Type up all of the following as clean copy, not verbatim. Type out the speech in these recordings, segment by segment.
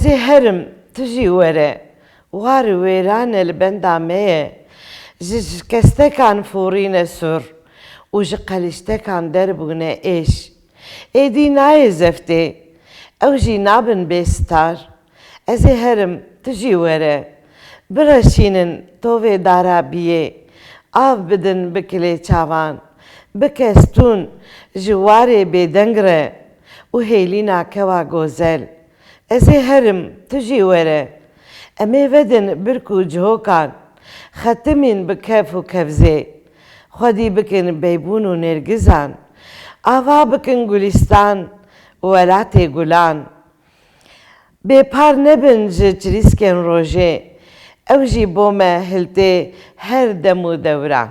Ez ê herim tu jî were war wêranê li benda me ye ji şikestekan forîne sur û ji qelîştekan derbûne êş. Êdî nayê zeftê ew jî nabin bêstar. Ez ê herim tu jî were bireşînin tovê darabiyê av bidin bi kilê çavan bikestûn ji warê bêdeng re û hêlîna kewa gozel. Ez ê herim tu jî were em ê vedin birk û cihokan xetimîn bi kef û kevzê xwedî bikin beybûn û nêrgizan ava bikin gulîstan û welatê gulan. Bêpar nebin ji çirîskên rojê ew jî bo me hiltê her dem û dewran.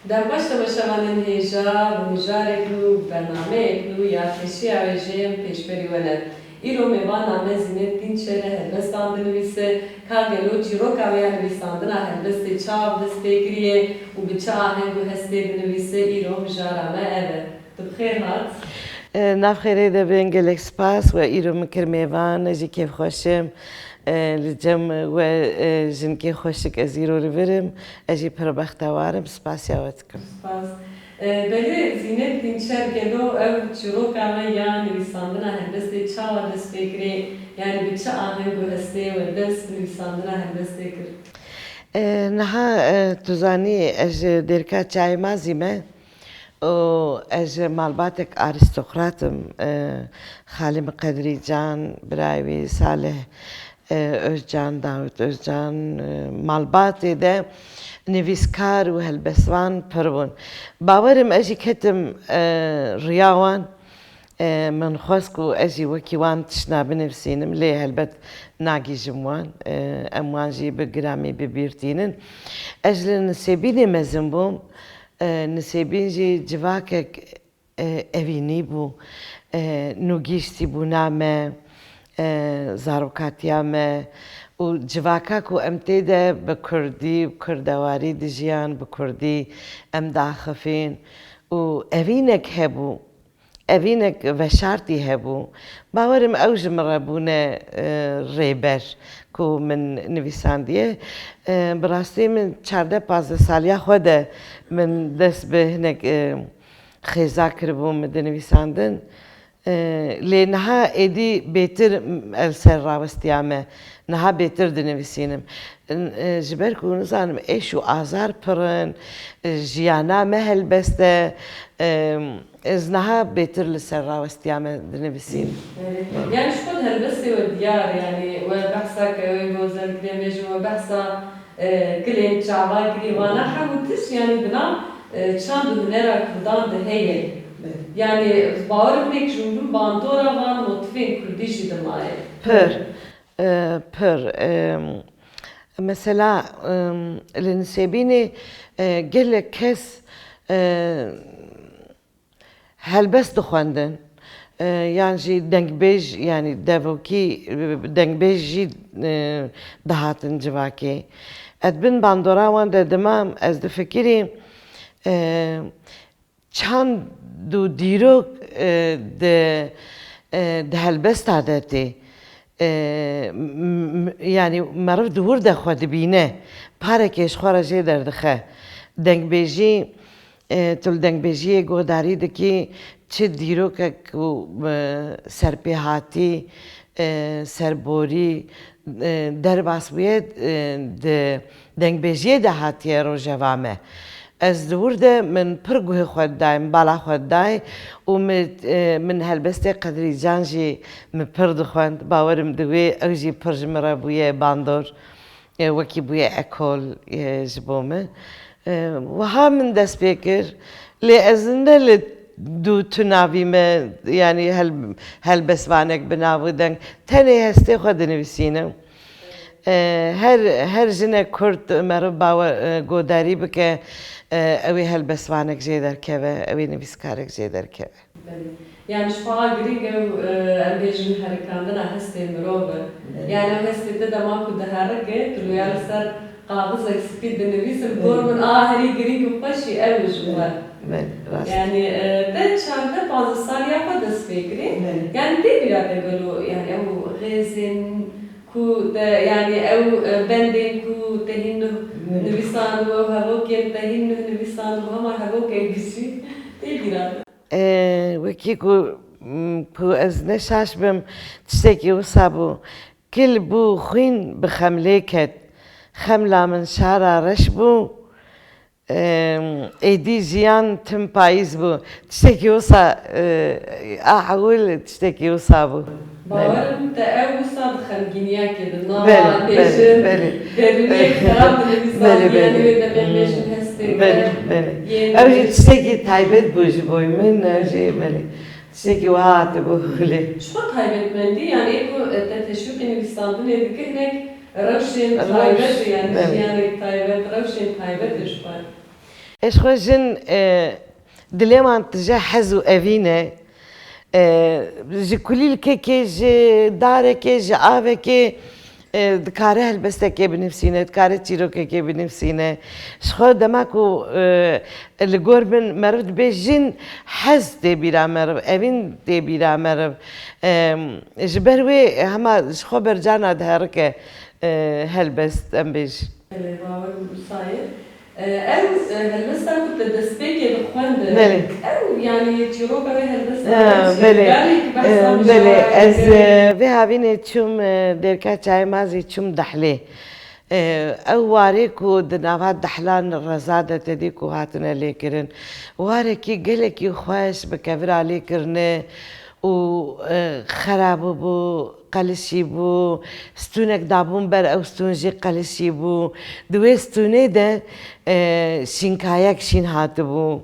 Derbaş temaşavanên hêja bi mijarek nû bernameyek nû ya kêşiya wêjeyên pêşberî we ne. Îro mêvana me Zînetdîn Çêre helbestan dinivîse, ka gelo çîroka wê ya nivîsandina helbestê çav destê kiriye û bi çi aheng û hestê dinivîse îro mijara me ev e. Tu bi xêr hat? Navxêrê de bin gelek spas we îro min kir mêvan ez jî kêfxweşim li cem we jinkê xweşik ez îro li virim ez jî pir bextewar im spasiya we dikim. Spas. Belê Zînetdîn Çêr gelo ew çîroka me ya nivîsandina helbestê çawa destê kirê yani bi çi aheng û hestê we dest nivîsandina helbestê kir? Niha tu zanî ez ji dêrka çayê mazî me û ez ji malbatek arîstokratim Xalî Miqedrî Can, birayê wî Salih Özcan, Davut Özcan malbatê de nivîskar û helbestvan pir bûn. Bawerim ez jî ketim riya wan min xwest ku ez jî wekî wan tişna binivîsînim lê helbet nagîjim wan em wan jî bi giramî bibîrtînin. Ez li Nisêbînê mezin bûm. Nisêbîn jî civakek evînî bû nûgîştî bûna me zarokatiya me û civaka ku em tê de bi kurdî û kurdewarî dijiyan bi kurdî em daxivîn û evînek hebû evînek veşartî hebû bawerim ew ji min re bûne rêber ku min nivîsandiye. Bi rastî min 14-15 saliya xwe de min dest bi hinek xêza kiribûm di nivîsandin lê niha êdî bêtir el ser rawestiya me niha bêtir dinivîsînim ji ber ku nizanim êş û azar pir in jiyana me helbest e ez niha bêtir li ser rawestiya me dinivîsînim. Yani şu kod helbestê we diyar yani we behsa wê gozel kirê me ji we behsa kilên çava kirî wana hemû tiş yani bina çand û hunera Kurdan de heye. Yani bawerim pêk ji min bandora van motifên Kurdî jî dimaye. Pir. Mesela li Nisêbînê gelek kes helbest dixwendin yan jî dengbêj yani devokî dengbêj jî dihatin civakê. Edbin bandora wan de dimam ez difikirî çand û dîrok di helbesta de tê yani meriv di wir de xwe dibîne parekê ji xwe re jê derdixe. Dengbêjî tu li dengbêjiyê guhdarî dikî çi dîrokek û serpêhatî serborî derbas bûye di dengbêjiyê de hatiye rojeva me. Ez di wir de min pir guhê xwe didayim bala xwe didayê û min helbestê Qedrî Can jî min pir dixwend bawerim divê ew jî pir ji min re bûye bandor wekî bûye ekol ji bo min. Wiha min dest pê kir lê ez ne li dû tunavî me yani helbestvanek bi nav û deng tenê hestê xwe dinivîsînim. Her jinek Kurd meriv godarî bike ew ê helbestvanek jê derkeve ew ê nivîskarek jê derkeve. Yani şu an giring ew em bêjin herikandina hestê mirov e. Yani ew hestê te dema ku diherike tu rûya li ser qabizek spî dinivîsim gor min herî giring û xweşî ew ji we. Yani te 14-15 saliya xwe dest pê فكري يعني دي بلا تقولوا يعني أو غازن كو يعني أو بندن كو تهينه نبيسان وهوكي تهينه نبيسان وهما هوكي بيسي دي بلا وكي كو از نشاش بم تشتكي وصابو كل بو خوين بخمليكت خملا من شارع رشبو ايدي جيان تم بايز بو تشتكي وصا احاول تشتكي وصابو باورم تأو صاد خمجينيا كده بله نوع بله بيشن بله دروني خراب نبيسان بله يعني بله وده بيمشن هستي بله بله اوجي تشتكي تايبت بوش بوي من اوجي بله تشتكي وهات بولي شو تايبت مندي يعني إيكو تتشوك إن بيستاندن يدك هناك روشن تايبت يعني يعني تايبت روشن تايبت إشبار ايش خوجن دليمان تجاه حزو افينا جي كليل كي جي دارك جي آفك دكاره هلبستك بنفسينا دكاره تيروك بنفسينا شخو دماكو الجوربن مرد بجن حز دي بيرا مرب افين دي بيرا مرب جبروي هما شخو برجانا دهرك هلبست ام بيج اللي باور صاير أو هالبسة كنت دسبيكي بخوان بله أو يعني تيروكا هالبسة بله بله از به هاوینه چوم درکا چای مازی چوم دحله او واره کو دنوات دحلان رزاده تدی کو هاتنه لیکرن واره کی گله کی خوش بکفر علی کرنه و خراب بو قلشی بو ستونک دابون بر او ستونجی قلشی بو دوی ستونه ده شینکایک شین هات بو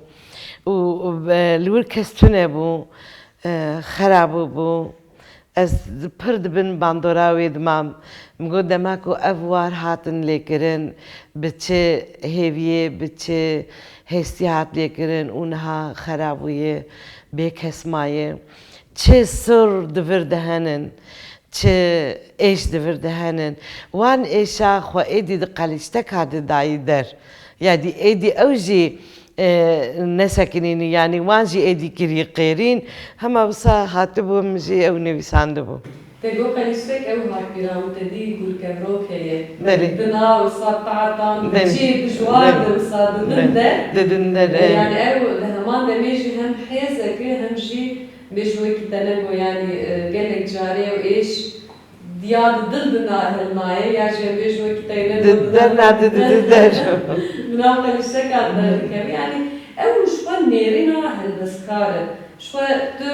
و لور کستونه بو خراب بو از پرد بن باندوراوی دمام مگو دماکو افوار هاتن لیکرن بچه هیویه بچه هستیات لیکرن اونها خرابویه بیکسمایه چه سر دور دهنن چه ایش دور دهنن وان ایشا خو ایدی دقلیشتک هاد دایی در یعنی ایدی اوجی نسكنيني يعني وانجي ايدي كري قيرين هما وصا هاتبو مجي او نويساندبو تقول قليشتك أو هاكيرام تدي يقول كبروك هي بله دنا وصاد طعطان بله بتشي بجوار وصاد ضده ددندر يعني أو لهمان دميجي هم حيزة كي هم شي بيجوي كتنبو يعني قالك جاري وإيش دياد ضدنا هالناي يا جي بيجوي كتنبو ددرنا ددر منام قليشتك عندنا يعني أو شوى نيرنا هالبسكارة شوى تو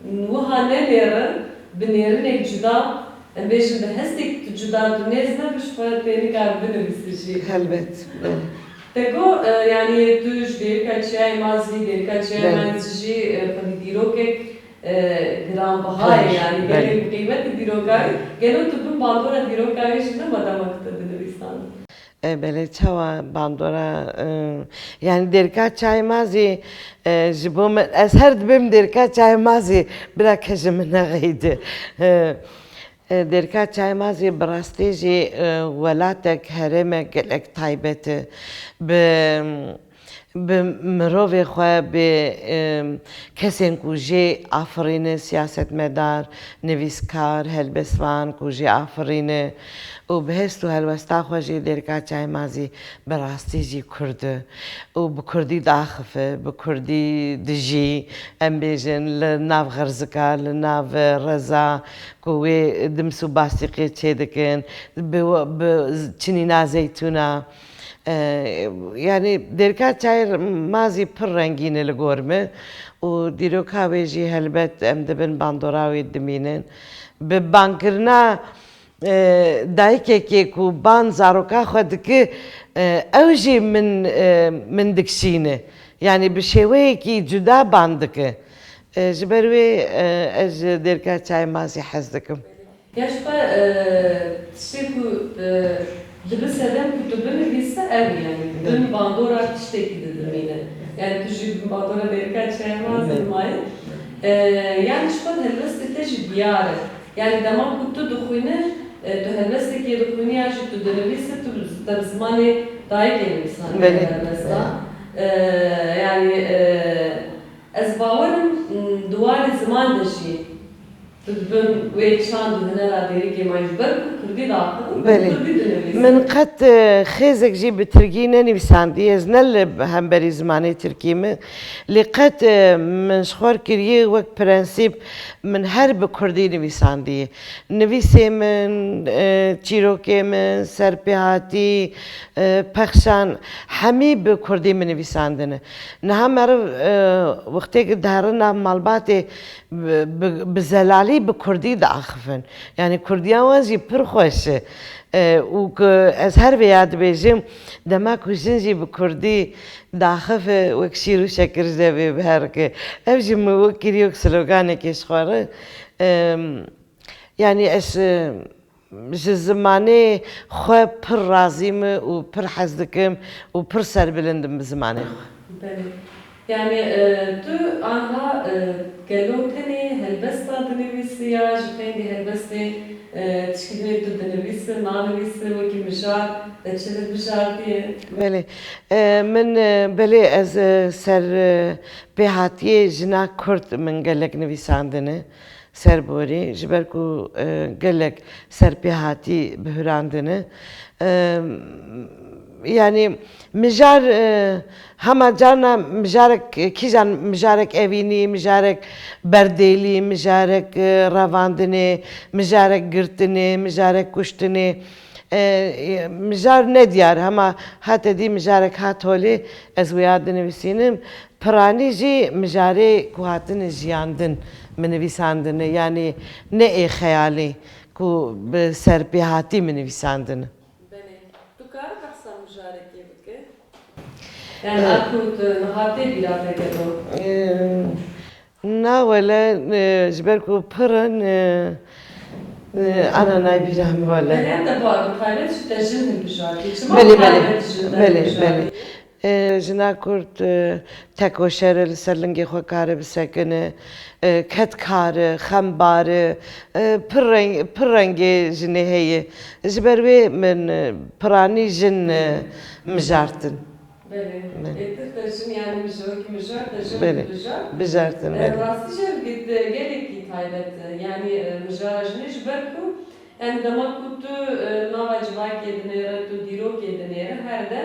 نوها نيرة بنيرنك جدا بيجن بهستك جدا دنيزنا بشوى تاني كان بنو بيسجي هلبت تقو يعني توش ديركا تشاي مازي ديركا تشاي مازي خدي ديروكك جرام بهاي يعني قالوا قيمة ديروكاي قالوا تبون باندورا ديروكاي شنو ما دامك تدريسان بله چوا باندورا يعني دركا چای مازي جبوم از هر دبم دركا چای مازي بلا كجمنا غيد دركا چای مازي براستيجي ولاتك هرمك لك تايبت ب بمروی خواه به کسین کوچه آفرینه سیاست مدار نویسکار هلبسوان کوچه آفرینه و بهست و هلوستا خوشی درکا چای مازی براستی جی کرده و بکردی داخفه بکردی دجی ام بیجن لناف غرزکا لناف رزا کوی دمسو باستیقی چه دکن چنینا زیتونا يعني دركات شاير مازي پر رنگينه لغورمه و ديروكا ويجي هلبت ام دبن باندوراوي دمينن ببانكرنا دايكي كو بان زاروكا خدك اوجي من دكشينه يعني بشوي كي جدا باندك جبروي اج دركات شاي مازي حزدكم يشفى تشيكو لبس هذا كتبنا لسه قوي يعني بدون باندورا تشتكي دمينا يعني تجي باندورا ديركات شيء ما زي ماي يعني شفت هاللست تجي ديارة يعني دمان كنت دخوينه هاللست كي دخويني عشان تدربيسه تبزماني دايك الإنسان مثلا يعني أزباورم دوار زمان دشی بن ویچان دنیا دیری که مجبور کردی داخل بله من قد خیزك جي بترجينا نفساندي ازنل هم بري زماني تركيمه لقد من شخور كريه وك برنسيب من هر بكردي نفساندي نویسه من چیروکه من سرپیهاتی پخشان همه بکردی من نویساندنه نه هم وقتی که دارن مالبات بزلالی بکردی داخفن یعنی کردیان وازی پر خوشه و از هر بیاد بیجیم دما کشنجی بکردی داخف وکشیرو شکر جبه بهر که افجی موکریوک سلوگانه کش خواره يعني اش زماني خو پر رازيم و پر حزدكم و پر سربلندم بزماني بله يعني تو آنها گلوتنی هلبستا دنویسی یا جفیندی هلبستی تشکیلی تو دنویسی نانویسی وکی مجار دچلت مجاردیه بله من بله از سر بهاتیه جنا کرد من گلک نویساندنه سربوری جبرکو گلک سرپیهاتی بهراندنه يعني مجار هما جارنا مجارك كيجان مجارك أبيني مجارك برديلي مجارك رافاندني مجارك قرتني مجارك كشتني مجار نديار هما هاتا دي مجارك هات هولي أزوياد نفسينم براني جي مجاري كوهاتن جياندن من نفساندن يعني نئي خيالي كو بسر بهاتي من نفساندن يعني أكنت نهارتي بلاده كده نا ولا جبركو برن أنا ناي بيجام ولا يعني أنت بعد خالد شو تجنن البجاري بلي بلي بلي جنا كرت تكوشر السرلنجي خو كار بسكنه كت كار خمبار برنجي جني هي جبروي من براني جن مجارتن بله ترجم يعني مجار ترجم بله بجار بجارتن بله راستي جاب قد قالك تايبت يعني مجار جنيش بركو يعني دما كنت نوا جواك يدنيرة تديروك يدنيرة هذا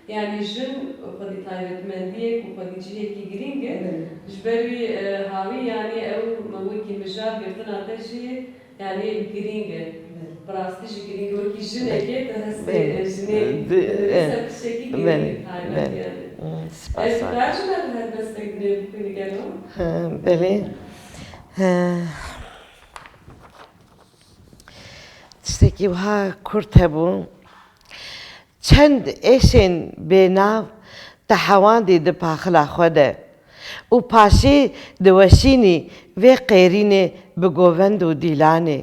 يعني جن وقدي تايبت منديك وقدي جيك جرينجة جبري هاوي يعني أو موكي مجار قرتنا تجي يعني جرينجة براستي جرينجة وكي جن أكيد هسه جني سبشكي جرينجة تايبت يعني تعرفنا هذا بس تقدر كوني قالوا بله تشتكي وها كرتبو چند ایشن بناو تحواندی د پاخلا خوده و پاشی دوشینی و قیرینه بگووند و دیلانه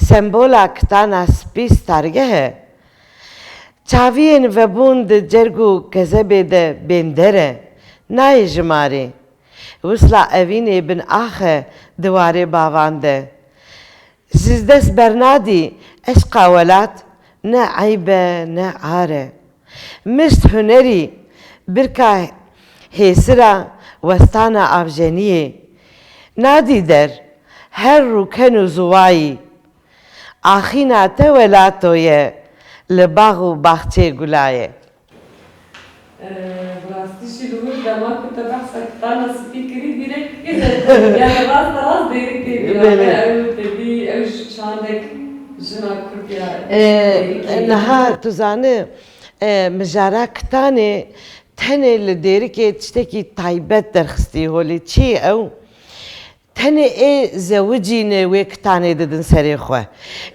سمبولا کتانا سپیس ترگه چاوین و بوند جرگو گزبه ده بندره نای جماره وصلا اوینه بن آخه دواره باوانده زیزدس برنادی اشقا ولات نه عیبه نه عاره مشت هنری برکا هیسرا وستانا آبجنیه نادی در هر روکن و زوایی آخینا تولاتویه لباغ و باخچه گلایه براستي شلون دما كنت بحث كتانا سبيكري ديريك كده يعني راس ديريك كده أو تبي أو شاندك جنا كرديا نها تزانه مجارا کتانه تنه لدیری که تشتکی تایبت درخستی هولی چی او تنه زوجی نوی کتانه ددن سری خواه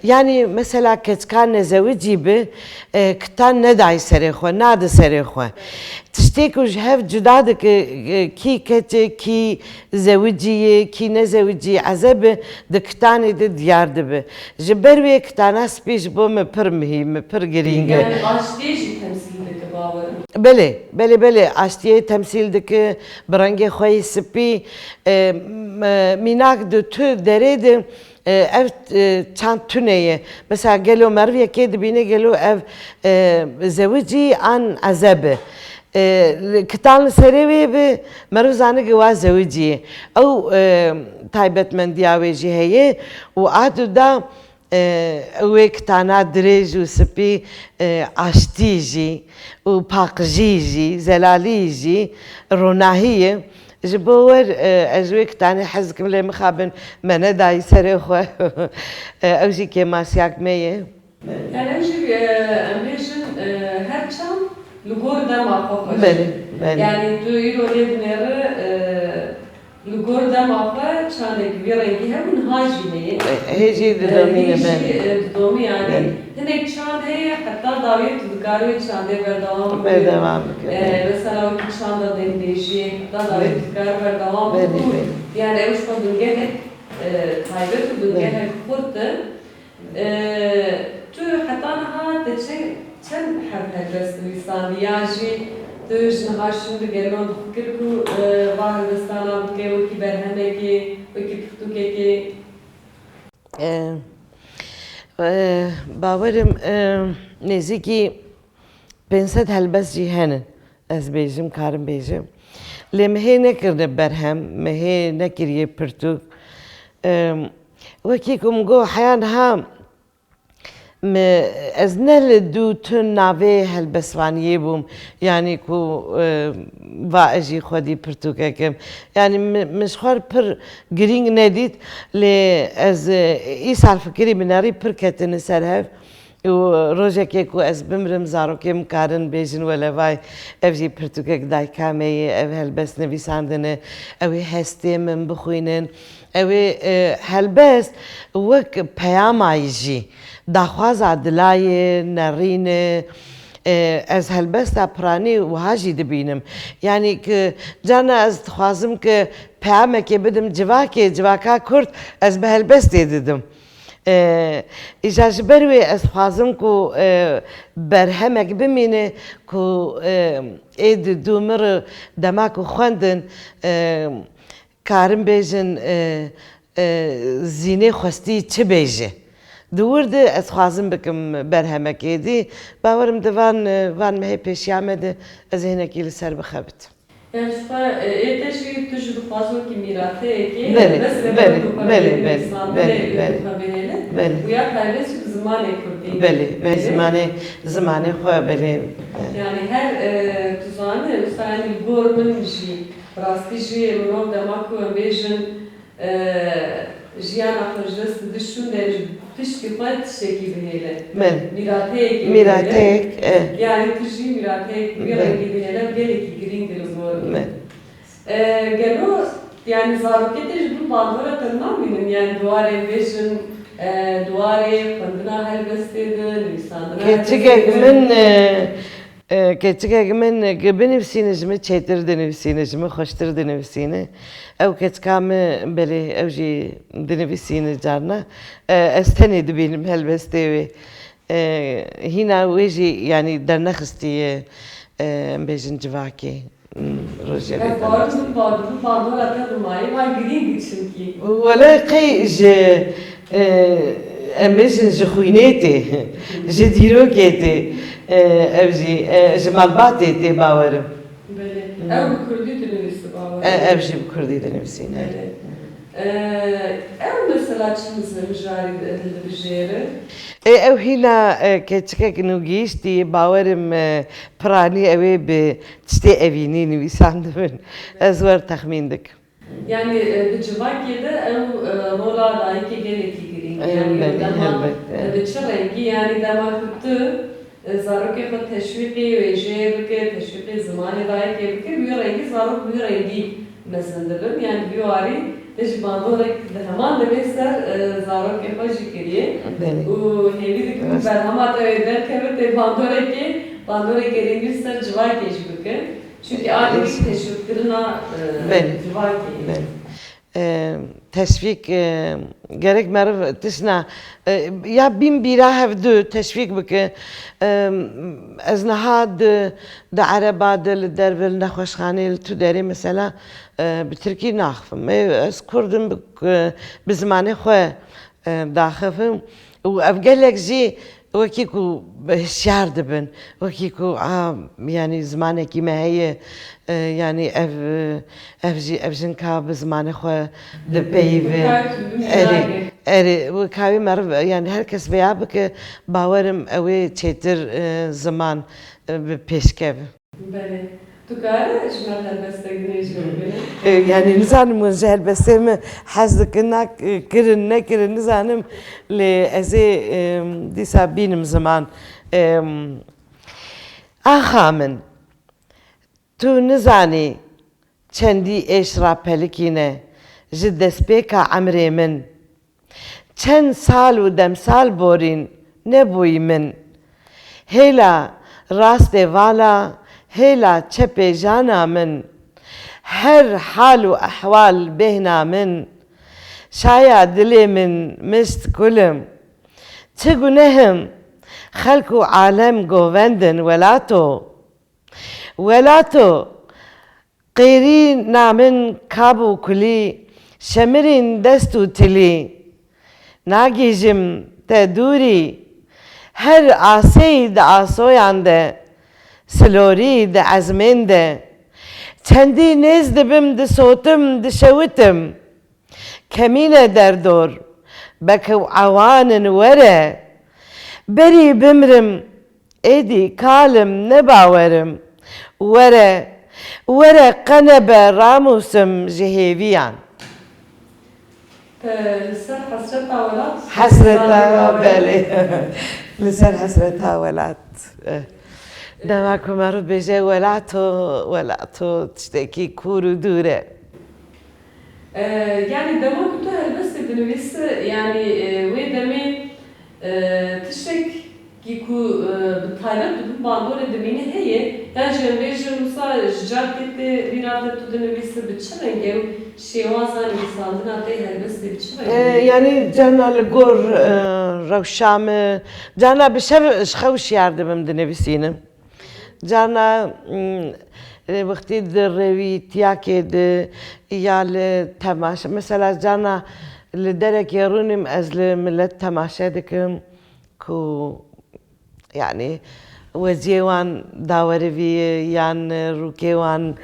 یعنی مثلا کتکان زوجی به کتان ندای سری خواه ناد سری خواه تشتیکوش هف جدا ده که کی کته کی زوجیه کی نزوجی عذاب ده کتانه ده دیار ده به جبروی کتانه سپیش بوم پر مهم پر گرینگه يعني عاشتيش تمثيل باور بله آشتیه تمثیل دکه برانگی خوی سپی میناک دو تو دره ده ev çant tüneye mesela gelo merviye kedi bine gelo ev zevci an azabe كتان سريوي بمروزانة جواز زوجية أو تايبت من دياويجي هي وعادو دا وكتانا دريج وسبي عشتيجي وباقجيجي زلاليجي روناهية جبور أجويك تاني حزكم لي مخابن من داي سريخو أوجي كما سياك مية يعني أمشي أمبيشن هرشام لغور دا معقوق بله يعني تو يرو لبنر لغور دا معقوق شانك بيرنجي هم هاجي مية هيجي دومينة هيجي دومي يعني هناك شان هي حتى داوية تذكاري شان دي بردوام بدوام مثلا وقت شان دا دين بيجي حتى داوية تذكار بردوام يعني أوش كون دنجهك تايبت ودنجهك خورتن تو حتى نها تشين چند حرف هدرست ویسانیاجی توش نهاشون دگرمان فکر کو واه دستانم که وکی برهنه که وکی پختوکه که باورم نزیکی 500 هلبس جیهنن از بیجم کارم بیجم لمهی نکرده برهم مهی نکریه پرتوک وکی کم گو حیان هم از نل دو تن ناوی هالبسوانیه بوم یعنی کو واجی خودی پرتوکه کم یعنی مش خور پر گرینگ ندید لی از ای سال فکری مناری پر کتن سرهف و روزه که کو از بمرم زارو کم کارن بیجن ولی وای افجی پرتوکه دای کامی اف هالبس نویساندنه اوی هستی من بخوینن اوی هالبس وک پیامایجی داخواز عدلای نرین از هلبست پرانی و هاجی دبینم یعنی که جانا از خوازم که پیامه که بدم جواکا کرد از به هلبست دیدم ایجاج بروی از خوازم که برهمک بمینه که اید دومر دماغ خوندن کارم بیجن زینه خواستی چه بیجه دورد از خوازم بکم برهمکی دی باورم دوان مهی پیشی آمده از هنکی لسر بخبت yani şu an etişi tuşu fazla ki mirate ki بله bu ya kaybesi zaman kurdu بله زمانه خواه بله yani her tuzanı usani gormen ji rastici mrom demak bejin jiyana xojdes dişun der tişki pat şekil hele mirate yani tişi mirate bir rengi hele belki green gor gelo yani zarokete bu bandora tanımın yani duare bejin duare pandına helbestedin insanlar كتشكك من بنفسينا جمع تشيتر دنفسينا جمع خشتر دنفسينا أو كتكام بلي أو جي دنفسينا جارنا استني دبينم هالبستيوي هنا ويجي يعني در نخستي بيجن جواكي روجي ولا قيج أميزن جخوينيتي جديروكيتي أبجي جمال باتي تي باورم أو كردي تنفسي باورم أبجي بكردي تنفسينا أو مثلا تشمس مجاري البجيرة أو هنا كتشكك نوجيش تي باورم براني أوي بتشتي أبيني نويساندمن أزور تخميندك يعني بجواكيدا أو رولا دايكي جيليكي جرين يعني دما بتشرنكي يعني دما كنت زاروكي خد تشويقي ويجيبك تشويقي زماني دايكي بكر بيورنكي زاروك بيورنكي مثلا دبن يعني بيواري تجبان دورك همان دمستر زاروكي خوشي كريه وهيدي دك برهما تودر كبت باندورك رينجي سر جواكي جبك çünkü aile teşviklerine civaki. Teşvik gerek merv tişna ya bin bira hevdu teşvik bike az nahad da araba da dervel nexweşxanê li tu derê mesela bi Tirkî naxifim ez Kurdim bi zimanê xwe daxifim û ev gelek jî وەکیکو هشیار دەبن وەکیکو ینی زمانێکی me heye yanî ev jin ka bi zimanê xwe dipeyivin erê kavê meriv yani her kes vêya bike bawerim ew ê çêtir ziman bi pêşkeve. Tu kare ji me helbestek dinêjî bibîne? Yani nizanim ji helbestê me hez dikin kirin nekirin nizanim lê ez ê dîsa bînim ziman. Axa min tu nizanî çendî êş rapelikîne ji destpêka emrê min çend sal û demsal borîn nebûyî min hêla rastê vala hêla çepê jana min her hal û ehwal bêhna min şaya dilê min mişt kulim çi gunehim xelk û alem govendin welato qêrîna min kab û kulî şemirên dest û tilî nagîjim te dûrî her aseyî di asoyan de silorî di ezmên de çendî nêz dibim disotim dişewitim kemîne derdor bekew ewanin were berî bimrim êdî kalim ne bawerim were qenebe ramûsim ji hêviyan. Li ser hesreta welat? Hesreta belê li ser hesreta welat. Dema ku meriv bêje welato tiştekî kûr û dûr e. Yani dema ku tu helbestê dinivîsî yani wê demê tiştekî ku bi taybet bi bandorê dimîne heye yani ji bêjim wisa ji carkê tê vîra te tu dinivîsî bi çi rengê û şêwaza nivîsandina te helbestê bi çi rengê? Yani carna li gor rewşa me carna bi şev ji xew şiyar dibim dinivîsînim. Carna wextî di rêwîtiyakê de ya li temaşe mesela carna li derekê rûnîm ez li millet temaşe dikim ku yani weziyê wan dawerivî yan rûkê wan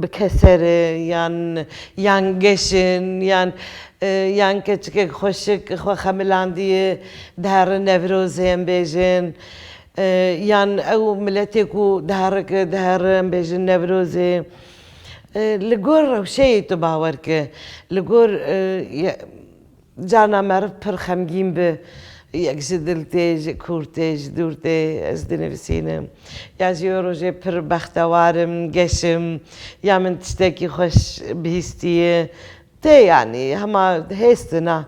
bi kesere yan geşin yan keçikek xweşik xwe xemilandiye diherin Nevrozê em bêjin yan ew milletê ku diherin bêjin Nevrozê li gor rewşeyê tu bawer ke li gor carna meriv pir xemgîn bi yek ji dil tê ji kûr tê ji dûr tê ez dinivîsînim ya ji rojê pir bextewarim geşim ya min tiştekî xweş bihîstiye tê yanî hema hêstina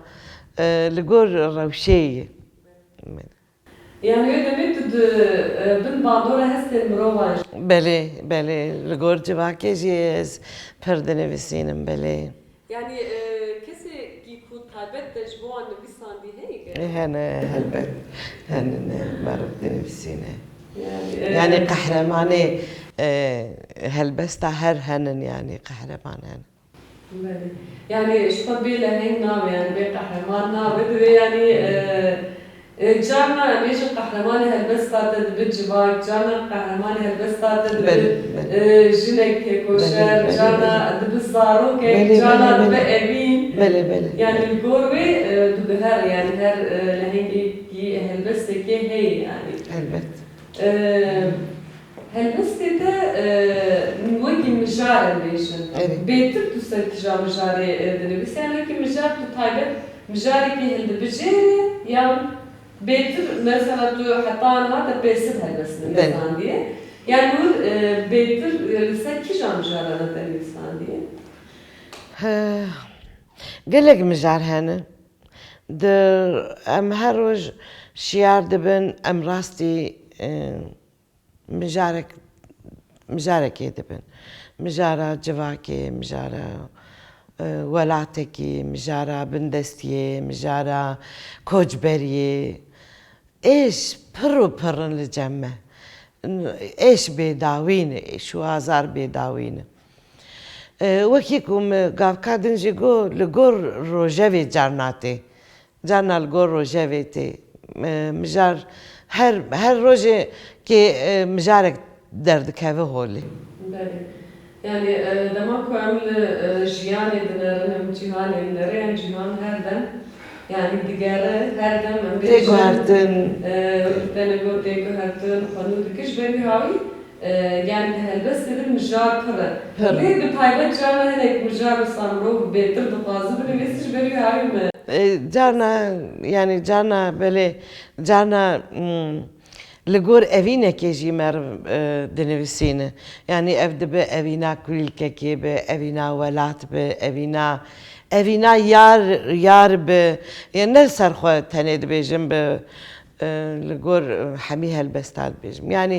li gor rewşeyê. Yani wê demê tu bin bandora hestên mirovan Belê li gor civakê jî ez pir dinivîsînim belê. Yani kesekî ku taybet de ji bo wan nivîsandî heye? Hene helbet hene meriv dinivîsîne. Yani qehremanê helbesta her henin yani qehreman hene. Yani şu an bir leheng nabe yani bir kahraman nabe ve yani carna bêjin qehremanê helbesta te dibe civak, carna qehremanê helbesta te dibe jinek têkoşer, carna dibe zarokek, carna dibe evîn. Yani li gor wê du bi her yani her lehengekî helbestekê heye yani. Elbet. Helbestê te wekî mijar em bêjin. Bêtir tu serkîja mijarê dinivîsî yani wekî mijar tu taybet mijarekî hildibijêre yan bêtir mesela tu heta hate pêsîv helbest nivîsandiye. Yani hûn bêtir li ser kîja mijarana te nivîsandiye? Gelek mijar hene. Em her roj şiyar dibin em rastî mijarekê dibin. Mijara civakê, mijara welatekî, mijara bindestiyê, mijara koçberiyê. Êş pir û pirin li cem me. Êş bêdawî ne, êş û azar bêdawî ne. Wekî ku me gavka din jî got li gor rojevê carna tê. Carna li gor rojevê tê. مجار her roje ki mijarek derdikeve holi. Yani demek ki emli jiyan edilerin hem cihan edileri hem cihan her dem yani digere her dem Tegu hertin. Tegu hertin konu dikiş ve bir havi yani helbes dedim mijar pırı. Ve bir taybet cana henek mijar sanro betir de fazla bir mesaj veriyor havi mi? Carna böyle carna لگور اوینه که جی مر دنویسینه یعنی افده به اوینا کلیل که به اوینا ولات به اوینا یار به یعنی نه سرخوا تنید بیجم به لگور همی هلبستال بیجم یعنی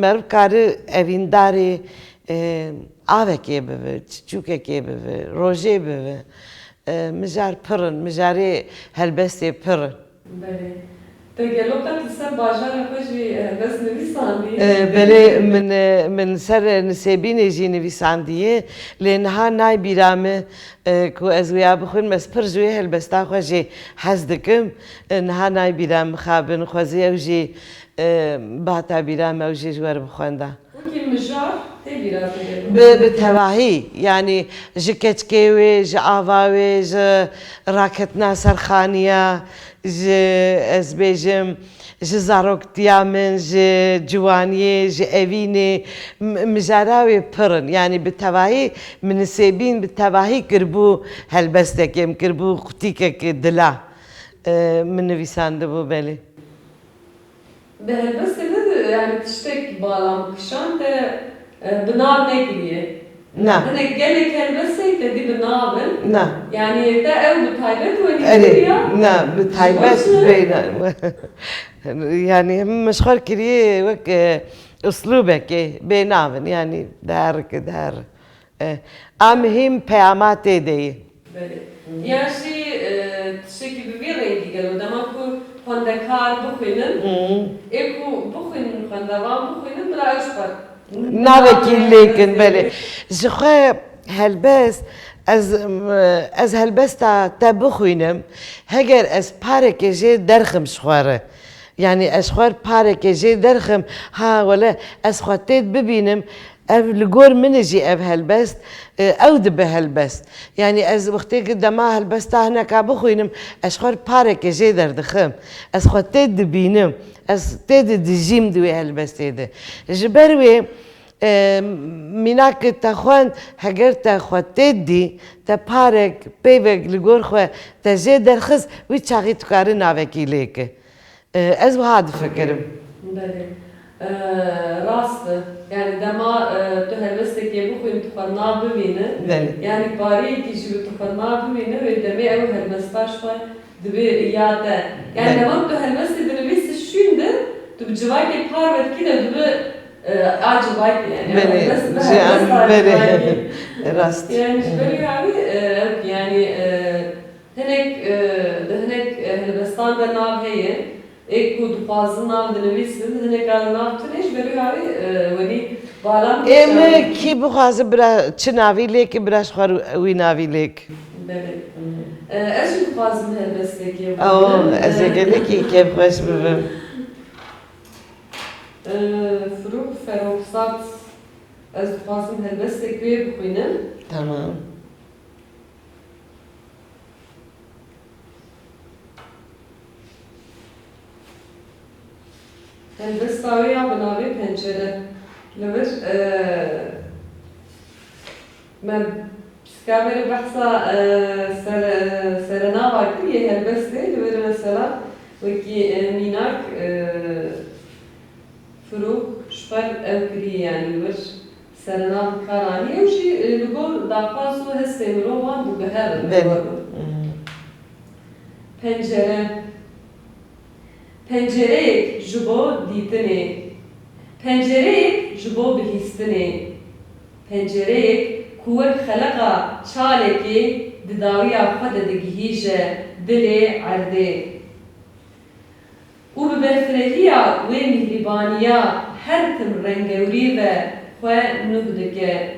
مر کار اوین داری آوه که به چوکه که به روزه به مجار پرن مجاری هلبستی پرن بله تجلوك تسر باجار خوشي بس نويساندي بله من سر نسبین جی نویسندیه لنها نای بیرامه کو از ویا بخون مس پر جوی هلبستا خوشی حز دکم نها نای بیرام خابن خوزی او جی باتا بیرام او جی جوار بخونده وكي مجار تي بيرامه بتواهی یعنی جکتکیوی جاواوی ج راکتنا سرخانیا ج از بیجم ج زاروکتیا من ج جوانیه ج اوینه مجاراوی پرن یعنی بتواهی من سبین بتواهی کربو هلبستکیم کربو قطیکک دلا من نویسنده بو بله بهلبس yani tiştek bağlam kışan da binav ne gidiyor? نه Hani gene kelbese de di binavın. نه Yani de ev bu taybet ve أري niye? نا بتعيبات بين يعني مشغول كريه وك أسلوبك بينامن يعني دار أهم بيامات دي Böyle. Yani tiştek gibi bir rengi geliyor. Demek ki kondakar bu kıyının. Eko bu kıyının kondavan bu kıyının biraz var. ناوكي لكن بلي جخوا هلبس از هلبس تا بخوينم هجر از بارك جي درخم شخواره يعني اشخوار بارك جي درخم ها ولا از خواتيت ببينم اف لقور من جي اف هلبست او دبه هلبست يعني از وقتي قدما هلبست هناك بخوينم اشخوار بارك جي دردخم از خواتيت دبينم از تيد دجيم دوي هلبست ده جبروي میناک تخوان هگر تخواتید دی تا پارک پیوک لگور خواه تا جه درخص وی چاقی تکاری ناوکی لیکه از bu hadi fikrim. Böyle. Rastı. Yani dema tühelbesteki bu kuyum tukarnağı bimine. Yani bari ki şu tukarnağı bimine ve deme ev helbestaş var. Dibi iyade. Yani dema tühelbesti dinivisi şuydu. Dibi civaki parvet ki de dibi acil vakti yani. Beni rast. Yani böyle yani henek helbestan da nav heye. Ek ku dupazın nav dinivisi henek nav tüneş böyle yani bağlam. کی بخوازه برا چه ناوی لیک براش خوار وی ناوی لیک. Böyle. Ez dupazın helbesteki. از گلی کی خوش ببم. Fıruk feroksat ez dupazın helbesteki bukuynem. Tamam. Helbestavi ya binavi pencere. Lever ben psikameri bahsa serena vakti ye helbeste lever mesela veki minak Fıruk şfar evkiri yani lever serena karani o şey lugor daqasu hestemiro van bu beher. Pencere Pencereyek jubo ditine. Pencereyek jubo bihistine. Pencereyek kuvvet xalaqa çaleki didawiya xwed digihîje dilê erdê. û bi berfirehîya wê mihrîbaniya her tim rengewrî ve xwe nûh dike.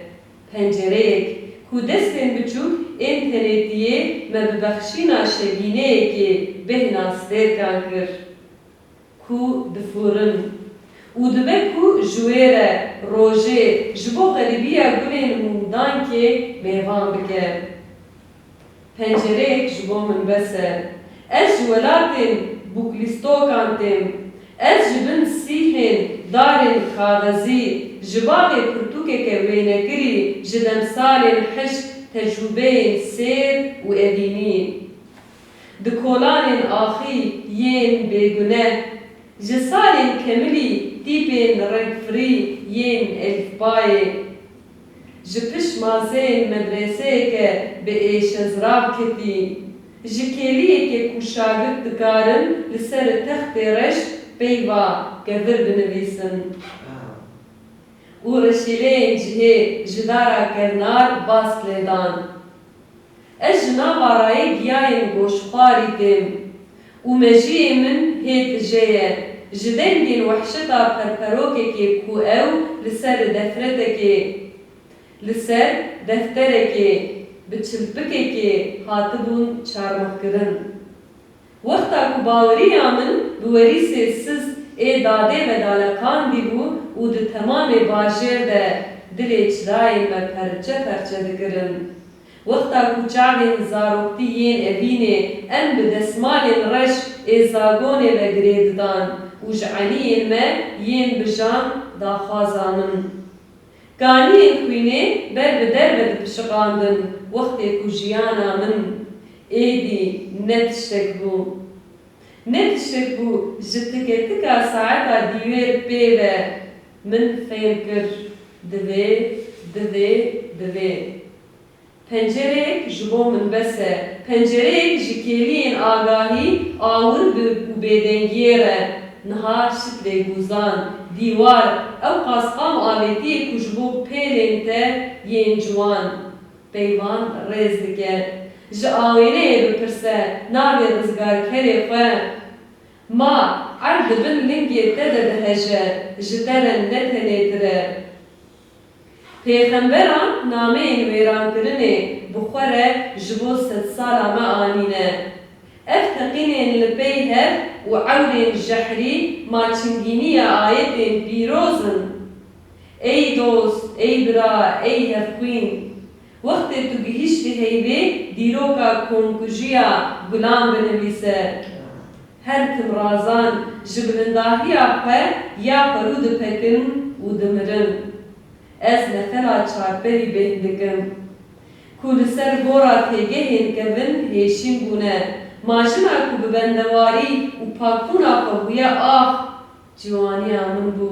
Pencereyek ku destên biçûk internetiye me bibexşîna şevîneyekê bêhna stêrkan kir ku difurin û dibe ku ji wê re rojê ji bo xeribiya gulên hûndankê mêvan bike. Pencereyek ji bo min bes e. Ez ji welatên bûklîstokan têm. Ez ji bin sîhên darên kaxezî, ji baxê pirtûkeke wênekirî, ji demsalên hişk tecrûbeyên sêr û evînî. Di kolanên axî yên bêguneh, ji salên kemilî tîpên rengfirî yên elfbayê. Ji piş mazeyên medreseyeke bi êşezrav ketî, ji kêliyekê ku şagird dikarin li ser textê reş peyva gevir binivîsin. û reşîleyên cihê ji dara kevnar bask lêdan. Ez ji nava rayê giyayên goşxwarî têm û mejiyê min hê tije ye ji dengên wehşeta perperokekê ku ew li ser defretekê li ser defterekê bi çilpikekê hatibûn çarmixkirin. Wexta ku baweriya min bi werîsê siz ê dadê ve daleqan dîbû û di temamê bajêr de dilê çirayên me perçe perçe dikirin. Wexta ku çavên zaroktî yên evînê em bi desmalên reş ê zagonê ve girê didan û ji eliyên me yên bijan daxwaza min. Kaniyên xwînê ber bi derve dipişiqandin wextê ku jiyana min êdî ne tiştek bû. Ne tiştek bû ji tiketika saeta dîwêr pêve min fêm kir divê, divê, divê. Pencereyek ji bo min bes e. Pencereyek ji kêliyên agahî, awir û bêdengiyê re. Niha şiklê guzan, dîwar, ew qasqam avêtiyê ku ji bo pêlên te yên ciwan. Peyvan rêz dike. Ji awêneyê bipirse navê rizgarkerê xwe. Ma erd dibin lingê te de diheje, ji te re ne tenêtir e. Pêxemberan nameyên wêrankirinê bi xwe re ji bo sed sala me anîne. Ev teqînên li pey hev û ewrên jehrî maçingîniya ayetên pîrozin. Ey dost, ey bira, ey hevxwîn. Wextê tu gihîştî heybê dîroka komkujiya gulan binivîse. Her tim razan ji bilindahiya xwe ya xwerû dipekin û dimirin. Ez nefela çarperî bêh dikim ku li ser gora têgehên kevin hêşîn bûne. Majina ku bi bendewarî û pakbûna xwe bûye ax, ciwaniya min bû.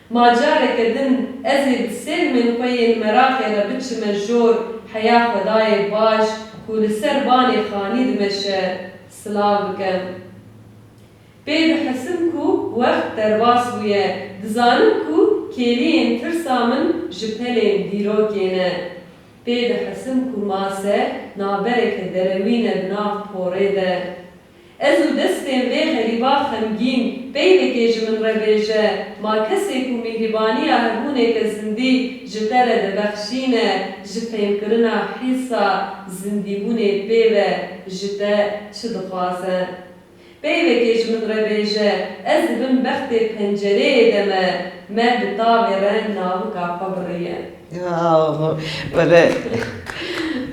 Ma careke din ez ê bi selmên xwe yên meraxê re biçime jor heya xwedayê baş ku li ser banê xanî dimeşe silav bikim. Pê dihesim ku wext derbas bûye. Dizanim ku kêliyên tirsa min ji pelên dîrokê ne. Pê dihesim ku mase nabereke derewîne di nav porê de. Ez û destên vê xerîba xemgîn peywekê ji min re bêje. Ma kesê ku mîhrîbaniya hebûneke zindî ji te re dibexşîne, ji fêmkirina hîsa zindîbûnê pê ve ji te çi dixwaze. Peywekê ji min re bêje, ez dibim bextê pencereyê de me bi tavê re navika xwe birîye. Böyle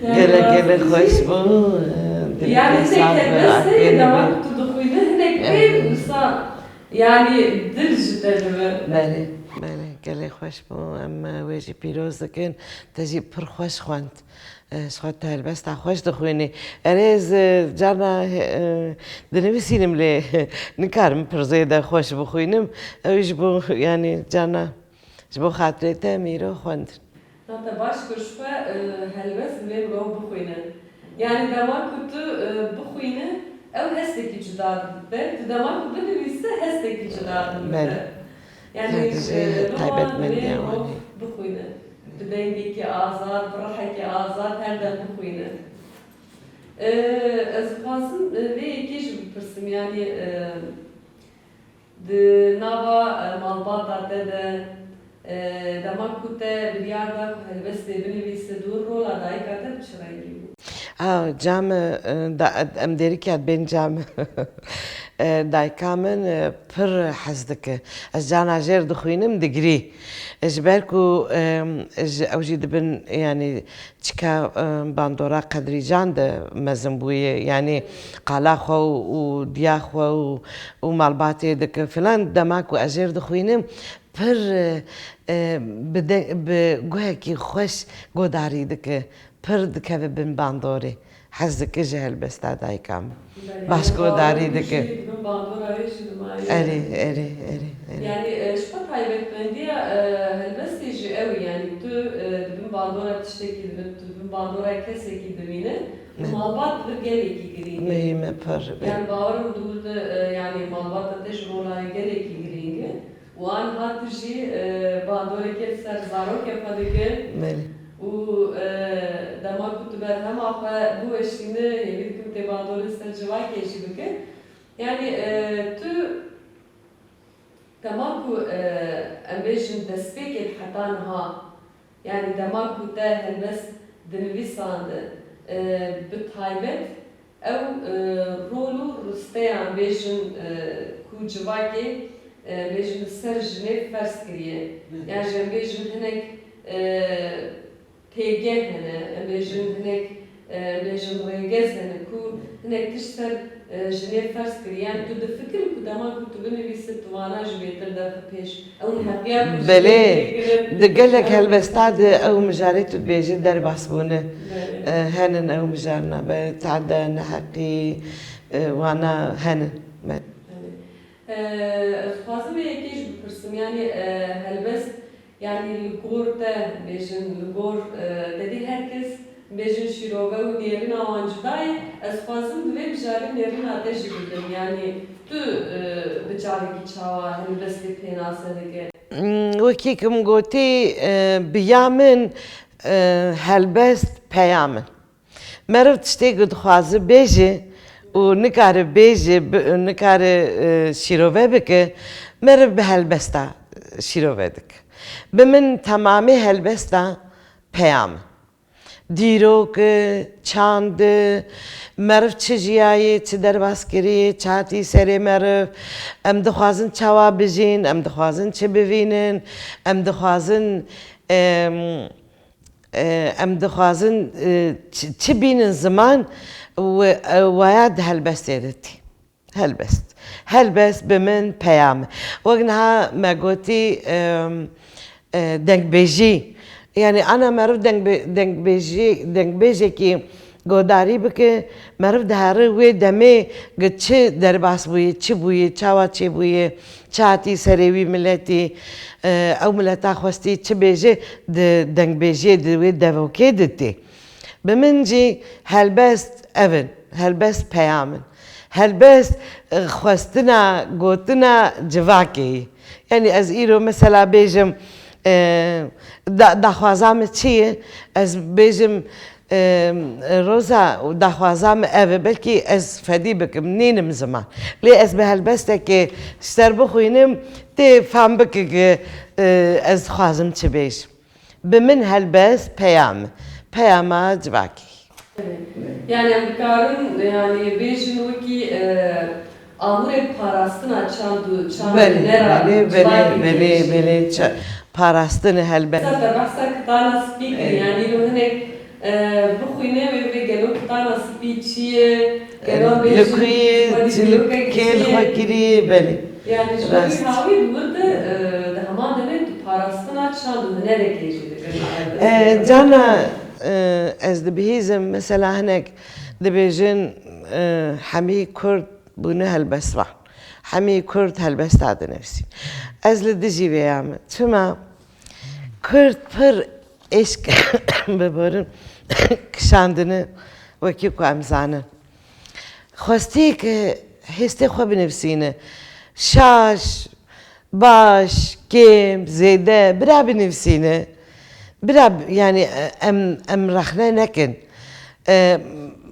gelek hoş bû. Yani hinek helbeste demek tu dixwîne hinek pêv wisa yani dil ji te dibe. Belê, belê gelek hoş bû. Em wê jî pîroz dikin, te jî pir xweş xwend. Ji te helbesta xweş dixwînî. Erê ez carna dinivîsînim lê nikarim pir zêde xweş bixwînim. Ew ji bo yani carna ji bo xatirê te mîro xwendin. Te baş kir ji xwe helbest vê mirov bixwîne. Yani dema ku tu bixwîne ew hestekî cuda dibite. Tu dema ku binivîse hestekî cuda dibite. Yani taybetmendiya wanî. Bixwîne. Bi dengekî azad, bi rihekî azad her dem bixwîne. Ez dixwazim vê yekê jî bipirsim yani di nava malbata te de dema ku te biryar da ku helbestê binivîse dûr rola dayika te bi çi rengî bû? جام ام دیری که بین جام دایکامن پر حزدک از جان عجر دخوینم دگری اجبرکو اوجی دبن يعني تشكا باندورا قدري جان ده مزنبوية يعني قلاخو ودياخو ومالباتي دك فلان دماكو اجر دخوينم پر بگوهکی خوش گوداری دکه پر دکه بین باندوری حزدک جهل بسته دایکم باش گوداری دکه اری يعني شو تايبتمندية هالبستي جي قوي يعني تو دبن باندورا بتشتكي دبن باندورا كسكي دبينه مالبات بجلكي جرين مهمه پر يعني باورم دول يعني مالبات تجرولا جلكي جرينه وان هاتجي باندورا كسر زارو كفادكه و دما كنت برهم آخه بو اشتينه يعني كنت باندورا سرجوا كيجي بكه يعني تو دماغو امبيجن دسبيكت حتانها يعني دماغو ده هلبس دنويساند بتايبت او رولو رستي امبيجن كو جواكي امبيجن سرجني فرس كريه يعني امبيجن هناك تيجه هنا امبيجن هناك امبيجن ريجز هنا كو هناك تشتر جنيه فرس كريان تو دفكر كدما كنت بنويست وانا جبيتر ده فيش او نحقيا بله دقلك هالبستاد او مجاريت بيجي در باسبونه هنن او مجارنا بتعدى نحقي وانا هنن خاصة يكيش بفرسم يعني هالبست يعني الجور ده بيجن الجور ده هركز بيجن شيروغا ونيرنا وانجداي اسفازم دوي بجاري نيرنا تجي بدم يعني تو بجاري كي تشاوا هالبستي بيناسه دكه وكيكم قوتي بيامن هالبست بيامن مرة تشتي قد خوازي بيجي ونكار بيجي ونكار شيروغا بك مرة بهالبستا شيروغا دك بمن تمامي هالبستا بيامن دیروک چاند مرف چجیایی چه در باسکری چاتی سری مرف ام دخوازن چوا بجین ام دخوازن چه ببینن ام دخوازن چه بینن زمان ویاد هلبست یدتی هلبست بمن پیام وقتها ما قوتي دنگ بیجی يعني أنا معرف دنگ بيجي كي قداري بك معرف دهاره ودمي قد شو درباس بويه شو بويه شوا شو بويه شاتي سريوي ملتي أو ملتا خوستي شو بيجي دنگ بيجي دفوكي دتي بمنجي هالبست أفن هالبست بيامن هالبست خوستنا قوتنا جواكي يعني از إيرو مثلا بيجم دخوازم چیه از بیشم روزا و دخوازم اوه بلکی از فدی بکم نینم زمان لی از به هالبسته که شتر بخوینم تی فهم بکی که از خوازم چی بیش بمن هالبست پیام جواکی يعني امكارن يعني بيجن وكي امور پاراستنا چاندو بله پاراستن هالبست صدق بحثك كتانا سبيكر يعني لو هناك بخوينا ويجلو كتانا سبيكشية كلام بيجي كيل خاكري بله يعني شوي هاوي بود ده همان دنيت پاراستنا چاندو هنالك يجي جانا از دبهيزم مثلا هناك دبيجن حمي كرد بونه هالبست واحد حمي كرد هالبست عاد نفسي از لدجي بيام تما كرد پر عشق ببرن کشاندنه وکی کو امزانه خواستی که هستی خواب بنفسینه شاش باش کم زیده برا بنفسینه برا يعني ام رخنه نكن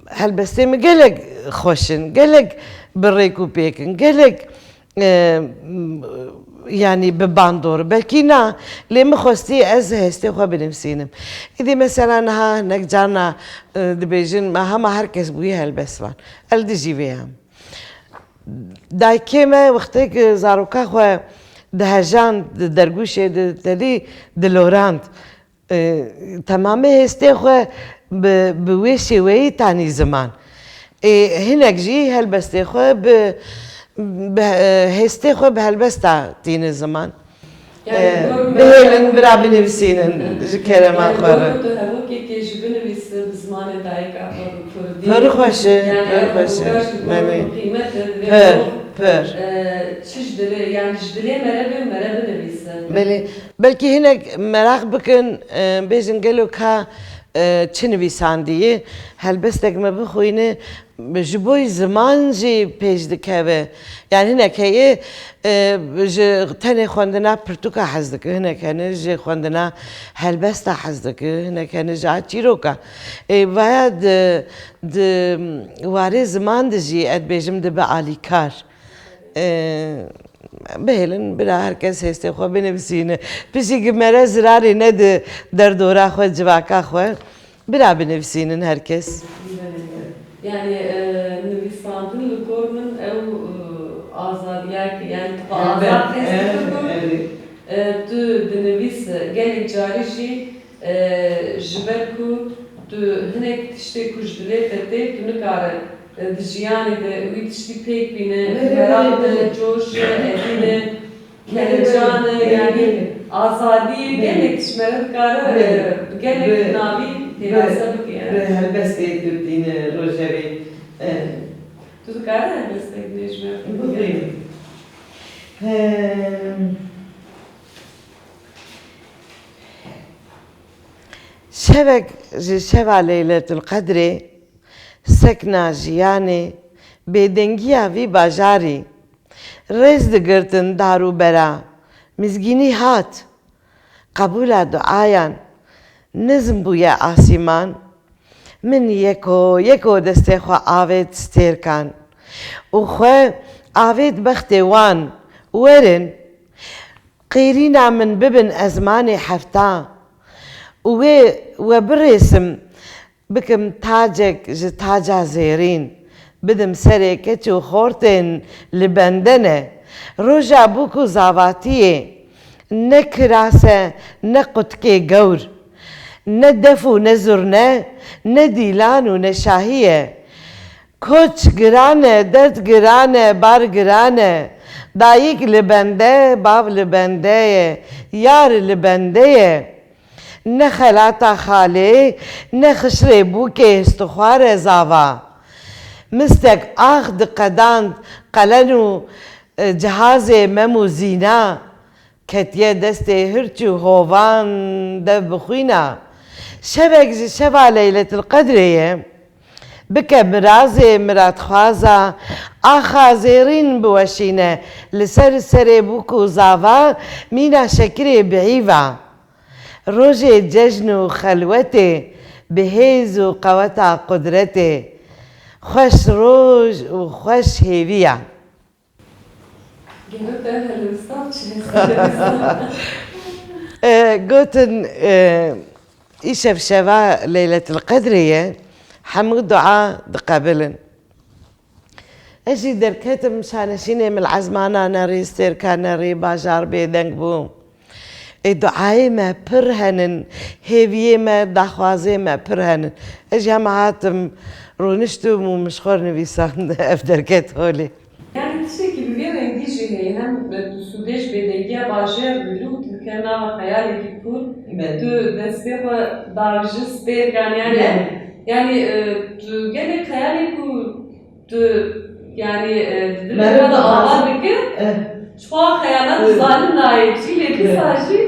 هالبستي قالك خوشن قالك بريكو بيكن قالك يعني بباندور بلكينا لي مخوستي از هستي خو بنفسينم اذا مثلا ها هناك جانا دبيجن ما هم هركز بويها البسوان الدجي بيهم داي كيما وقتك زاروكا خو دهجان درگوشه دلی دلوراند تمامه هستی خو بویشی وی تانی زمان هناك جي هلبستي خو هستي خو بهلبستا تين الزمان بهلن برا بنفسينن كلام آخر فرخوش مالي پر يعني جدلي مرابي بله بلکه هناك مراق بکن بیشن گلو که چه نویسندیه هلبستک ما بخوینه جبوی زمان جی پیش دکه يعني هناك هي تاني خوندنا برتوكا حزدك هناك هنجي خوندنا هلبستا حزدك هناك هنجي عتيروكا ويا د واري زمان دجي اد بيجم دبا عليكار بهلن بلا هركز هستي خو بنفسينا بيجي جمرة زراري ند دردورا خو جواكا خو بلا بنفسينا هركز يعني نویساندن لگورمن او آزادیه که یعنی تو آزاد هستی تو دنویس گلی جاری جی جبر کو تو هنک تشتی کش دلیت تی تو نکاره دجیانی ده وی تشتی پیک بینه برای ده جوش ادینه کلجان یعنی آزادی گلی تشمره کاره گلی ناوی تیراسه بکی هلبستی دین روجوی تو کاره هلبستی نجمه بخیر شبك شبع ليلة القدر سكنا جياني بيدنگيا في باجاري رز دگرتن دارو برا مزگيني هات قبول دعايان نزم بويا آسيمان من يكو دستي خو آوید ستير كان وخو آوید بختي وان ورن قيرينا من ببن أزماني حفتا وبرسم بكم تاجك تاجا زيرين بدم سري كتو خورتن لبندنه روجا بوكو زاواتيه نكراسه نقطكي جور ندفو نزرنا نديلان ونشاهيه كوچ گرانه درد گرانه بار گرانه دايك لبنده باب لبنده يار لبنده نه خلاتا خاله نه خشره بوکه استخوار زاوا مستك آخد قداند قلنو جهاز ممو زینا کتیه دست هرچو هوان دب بخوینا شبك شبع ليلة القدرية بك مرازي مرات خوازا آخا زيرين بوشينة لسر سر بوكو زاوا مينا شكري بعيفا روجي ججنو خلوتي بهيز وقوتا قدرتي خوش روج وخوش هيفيا قوتن إيشف شفا ليلة القدرية حمود دعاء دقابلن أجي دركت مشان شيني من العزمانة ناري ستيركا ناري باجار بيدنك بوم دعاي ما برهنن هيفيه ما دخوازي ما برهنن أجي هم هاتم رونشتم ومشخور نبيسان أفدركت هولي يعني تشي كي بيبين انجيجي هي هم سوديش بديجيا باجر بلوت كنا خيالي كيكون تو دستيخ دارجس بير كان يعني تو جالي خيالي كو تو يعني دلوقتي هذا آغاز بكر شو خيالات ظالم نايم شي ليه ساجي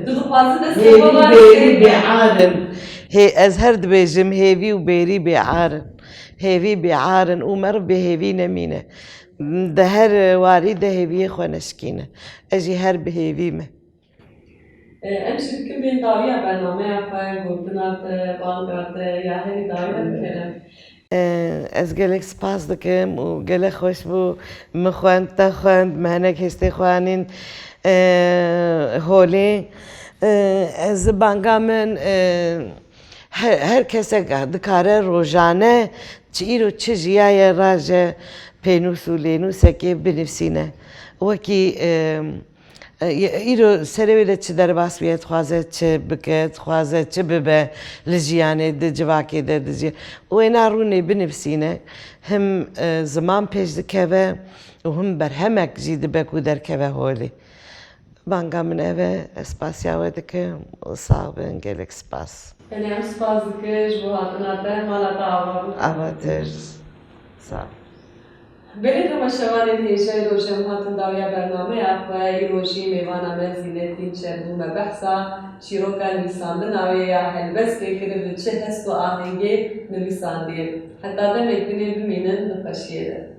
تدخل دستيخ هيفي بعارن هي أزهر دبيجم هيفي وبيري بعارن هيفي بعارن ومر بهيفي نمينه ده هر وارده هيفي خونشكينه أجي هر بهيفي ما امشي بين داوية برنامه أخوة قلتنات بانقات يا هني داوية بكرم Ez gelek spas dikim û gelek xweş bû min xwend te xwend me hinek hêstê xwanin holê. Ez banga min her kesek dikare rojane çi îro çi jiyaye raje pênûs û lênûsekê binivîsîne. Wekî îro serê wê de çi derbas bûye dixwaze çi bike, dixwaze çi bibe li jiyanê di civakê de dijî. Wêna rûnê binivîsîne him ziman pêş dikeve û him berhemek jî dibe ku derkeve holê. Banga min ev e, ez spasiya we dikim û sağ bin gelek spas. Em spas dikim ji bo hatina te mala te ava bû. Avatir. Sağ ol. Berê temaşevanên hêja rojem hatin dawiya bernameya xwe îro jî mêvana me Zînetdîn Çerbû me behsa çîroka nivîsandina wê ya helbestê kiriye bi çi hest û ahengê nivîsandiye. Heta demek binê bimînin di xweşiyê de.